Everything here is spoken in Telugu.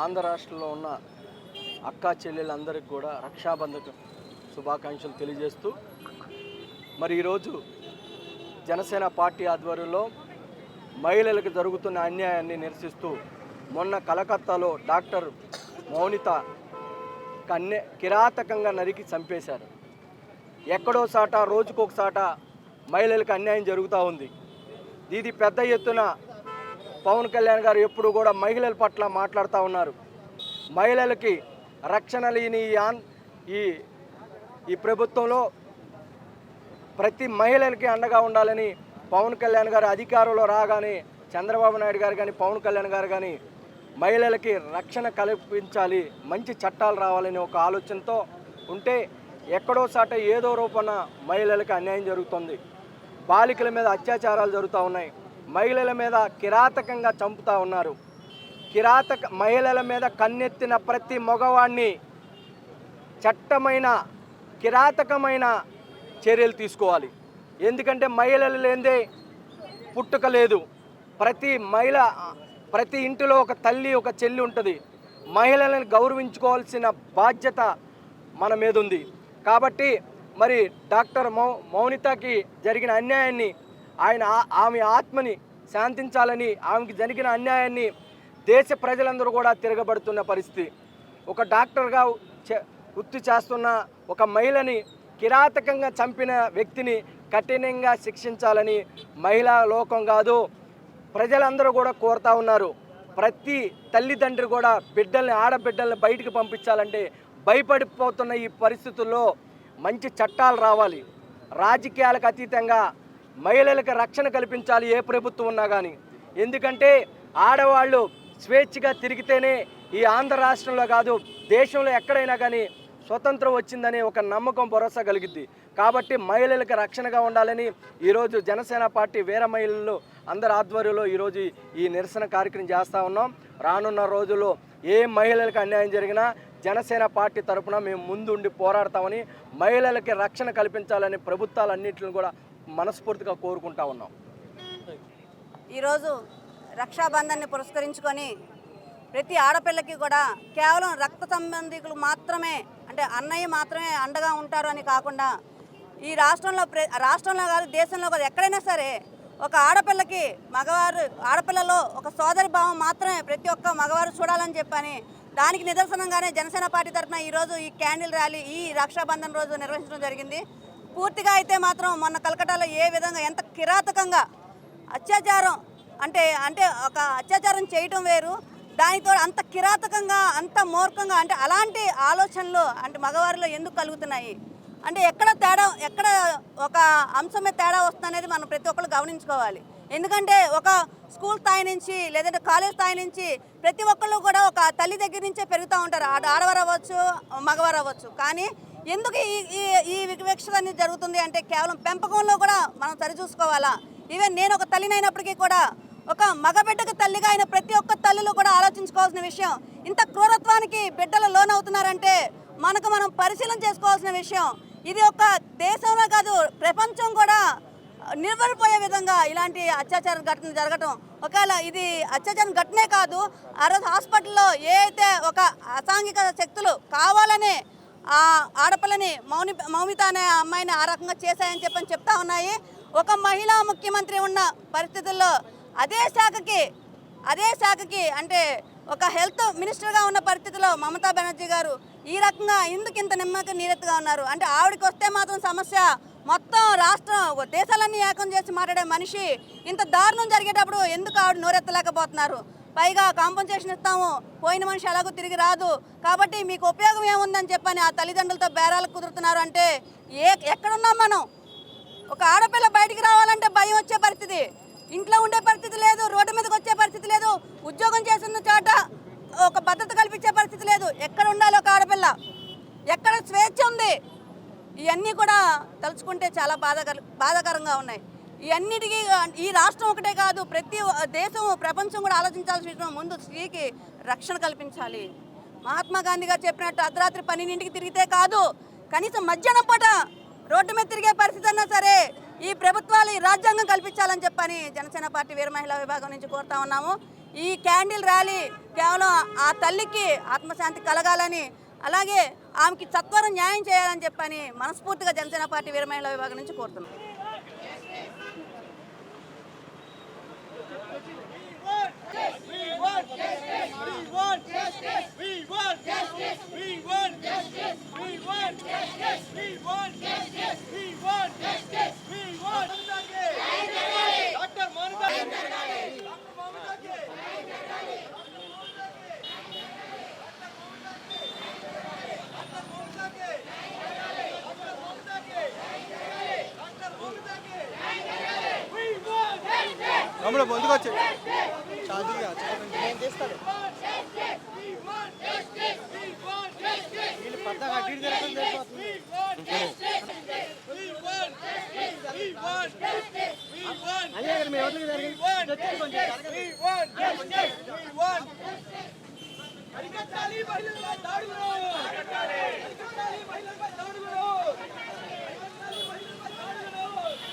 ఆంధ్ర రాష్ట్రంలో ఉన్న అక్కా చెల్లెలందరికీ కూడా రక్షాబంధన శుభాకాంక్షలు తెలియజేస్తూ మరి ఈరోజు జనసేన పార్టీ ఆధ్వర్యంలో మహిళలకు జరుగుతున్న అన్యాయాన్ని నిరసిస్తూ మొన్న కలకత్తాలో డాక్టర్ మౌనిత కిరాతకంగా నరికి చంపేశారు. ఎక్కడో సాట రోజుకొకసాట మహిళలకు అన్యాయం జరుగుతూ ఉంది. ఇది పెద్ద ఎత్తున పవన్ కళ్యాణ్ గారు ఎప్పుడు కూడా మహిళల పట్ల మాట్లాడుతూ ఉన్నారు. మహిళలకి రక్షణ లేని ఈ ప్రభుత్వంలో ప్రతి మహిళలకి అండగా ఉండాలని పవన్ కళ్యాణ్ గారు అధికారంలో రాగానే చంద్రబాబు నాయుడు గారు కానీ పవన్ కళ్యాణ్ గారు కానీ మహిళలకి రక్షణ కల్పించాలి, మంచి చట్టాలు రావాలని ఒక ఆలోచనతో ఉంటే ఎక్కడో సాట ఏదో రూపాన మహిళలకు అన్యాయం జరుగుతుంది. బాలికల మీద అత్యాచారాలు జరుగుతూ ఉన్నాయి. మహిళల మీద కిరాతకంగా చంపుతూ ఉన్నారు. మహిళల మీద కన్నెత్తిన ప్రతి మగవాడిని చట్టమైన కిరాతకమైన చర్యలు తీసుకోవాలి. ఎందుకంటే మహిళలు లేనిదే పుట్టుక లేదు. ప్రతి ఇంటిలో ఒక తల్లి ఒక చెల్లి ఉంటుంది. మహిళలను గౌరవించుకోవాల్సిన బాధ్యత మన మీద ఉంది. కాబట్టి మరి డాక్టర్ మౌనితకి జరిగిన అన్యాయాన్ని ఆమె ఆత్మని శాంతించాలని, ఆమెకి జరిగిన అన్యాయాన్ని దేశ ప్రజలందరూ కూడా తిరగబడుతున్న పరిస్థితి. ఒక డాక్టర్గా వృత్తి చేస్తున్న ఒక మహిళని కిరాతకంగా చంపిన వ్యక్తిని కఠినంగా శిక్షించాలని మహిళా లోకం కాదు ప్రజలందరూ కూడా కోరుతూ ఉన్నారు. ప్రతి తల్లిదండ్రి కూడా ఆడబిడ్డల్ని బయటికి పంపించాలంటే భయపడిపోతున్న ఈ పరిస్థితుల్లో మంచి చట్టాలు రావాలి. రాజకీయాలకు అతీతంగా మహిళలకు రక్షణ కల్పించాలి ఏ ప్రభుత్వం ఉన్నా కానీ. ఎందుకంటే ఆడవాళ్ళు స్వేచ్ఛగా తిరిగితేనే ఈ ఆంధ్ర రాష్ట్రంలో కాదు దేశంలో ఎక్కడైనా కానీ స్వతంత్రం వచ్చిందనే ఒక నమ్మకం భరోసా కలిగిద్ది. కాబట్టి మహిళలకు రక్షణగా ఉండాలని ఈరోజు జనసేన పార్టీ వీర మహిళలు అందరి ఆధ్వర్యంలో ఈరోజు ఈ నిరసన కార్యక్రమం చేస్తూ ఉన్నాం. రానున్న రోజుల్లో ఏ మహిళలకు అన్యాయం జరిగినా జనసేన పార్టీ తరఫున మేము ముందుండి పోరాడతామని, మహిళలకి రక్షణ కల్పించాలని ప్రభుత్వాలన్నింటిని కూడా మనస్ఫూర్తిగా కోరుకుంటా ఉన్నాం. ఈరోజు రక్షాబంధన్ని పురస్కరించుకొని ప్రతి ఆడపిల్లకి కూడా కేవలం రక్త సంబంధికులు మాత్రమే, అంటే అన్నయ్య మాత్రమే అండగా ఉంటారు అని కాకుండా ఈ రాష్ట్రంలో కాదు దేశంలో కాదు ఎక్కడైనా సరే ఒక ఆడపిల్లకి ఆడపిల్లలో ఒక సోదరి భావం మాత్రమే ప్రతి ఒక్క మగవారు చూడాలని చెప్పని దానికి నిదర్శనంగానే జనసేన పార్టీ తరఫున ఈరోజు ఈ క్యాండిల్ ర్యాలీ ఈ రక్షాబంధన్ రోజు నిర్వహించడం జరిగింది. పూర్తిగా అయితే మాత్రం మొన్న కలకటాలో ఏ విధంగా ఎంత కిరాతకంగా అత్యాచారం అంటే ఒక అత్యాచారం చేయటం వేరు, దానితో అంత కిరాతకంగా అంత మూర్ఖంగా అంటే అలాంటి ఆలోచనలు అంటే మగవారిలో ఎందుకు కలుగుతున్నాయి అంటే ఎక్కడ ఒక అంశమే తేడా వస్తుందనేది మనం ప్రతి ఒక్కరు గమనించుకోవాలి. ఎందుకంటే ఒక స్కూల్ స్థాయి నుంచి లేదంటే కాలేజ్ స్థాయి నుంచి ప్రతి ఒక్కళ్ళు కూడా ఒక తల్లి దగ్గర నుంచే పెరుగుతూ ఉంటారు. ఆడవారు అవ్వచ్చు మగవారు అవ్వచ్చు. కానీ ఎందుకు ఈ వివక్షత అనేది జరుగుతుంది అంటే కేవలం పెంపకంలో కూడా మనం సరిచూసుకోవాలా. ఈవెన్ నేను ఒక తల్లినైనప్పటికీ కూడా ఒక మగబిడ్డకు తల్లిగా అయిన ప్రతి ఒక్క తల్లులు కూడా ఆలోచించుకోవాల్సిన విషయం. ఇంత క్రూరత్వానికి బిడ్డలు లోనవుతున్నారంటే మనం పరిశీలన చేసుకోవాల్సిన విషయం. ఇది ఒక దేశంలో కాదు ప్రపంచం కూడా నిర్వహిపోయే విధంగా ఇలాంటి అత్యాచార ఘటన జరగటం. ఒకవేళ ఇది అత్యాచారం ఘటనే కాదు, ఆ రోజు హాస్పిటల్లో ఏ అయితే ఒక అసాంఘిక శక్తులు కావాలని ఆ ఆడపిల్లని మౌనిత అనే అమ్మాయిని ఆ రకంగా చేశాయని చెప్తా ఉన్నాయి. ఒక మహిళా ముఖ్యమంత్రి ఉన్న పరిస్థితుల్లో అదే శాఖకి అంటే ఒక హెల్త్ మినిస్టర్గా ఉన్న పరిస్థితిలో మమతా బెనర్జీ గారు ఈ రకంగా ఎందుకు ఇంత నిమ్మక నీరెత్తుగా ఉన్నారు అంటే ఆవిడకి వస్తే మాత్రం సమస్య మొత్తం దేశాలన్నీ ఏకం చేసి మాట్లాడే మనిషి ఇంత దారుణం జరిగేటప్పుడు ఎందుకు ఆవిడ నోరెత్తలేకపోతున్నారు. పైగా కాంపన్సేషన్ ఇస్తాము, పోయిన మనిషి ఎలాగో తిరిగి రాదు కాబట్టి మీకు ఉపయోగం ఏముందని చెప్పని ఆ తల్లిదండ్రులతో బేరాలకు కుదురుతున్నారు. అంటే ఎక్కడున్నాం మనం? ఒక ఆడపిల్ల బయటికి రావాలంటే భయం వచ్చే పరిస్థితి, ఇంట్లో ఉండే పరిస్థితి లేదు, రోడ్డు మీదకి వచ్చే పరిస్థితి లేదు, ఉద్యోగం చేస్తున్న చోట ఒక భద్రత కల్పించే పరిస్థితి లేదు. ఎక్కడ ఉండాలి ఒక ఆడపిల్ల? ఎక్కడ స్వేచ్ఛ ఉంది? ఇవన్నీ కూడా తలుచుకుంటే చాలా బాధాకరంగా ఉన్నాయి. ఇవన్నిటికీ ఈ రాష్ట్రం ఒకటే కాదు ప్రతి దేశం ప్రపంచం కూడా ఆలోచించాల్సిన విషయం. ముందు స్త్రీకి రక్షణ కల్పించాలి. మహాత్మా గాంధీ గారు చెప్పినట్టు అర్ధరాత్రి 12ంటికి తిరిగితే కాదు, కనీసం మధ్యాహ్నం పూట రోడ్డు మీద తిరిగే పరిస్థితి అన్నా సరే ఈ ప్రభుత్వాలు ఈ రాజ్యాంగం కల్పించాలని చెప్పని జనసేన పార్టీ వీర మహిళా విభాగం నుంచి కోరుతా ఉన్నాము. ఈ క్యాండిల్ ర్యాలీ కేవలం ఆ తల్లికి ఆత్మశాంతి కలగాలని, అలాగే ఆమెకి సత్వరం న్యాయం చేయాలని చెప్పని మనస్ఫూర్తిగా జనసేన పార్టీ వీర మహిళా విభాగం నుంచి కోరుతున్నాం. తమ్ముడు ముందుకు వచ్చి నేను చేస్తాను. వీళ్ళు పెద్దగా అడ్డీ జరుగుతుంది. అదే మీ ఎవరికి జరిగింది అరికట్టాలి మహిళల దాడులను.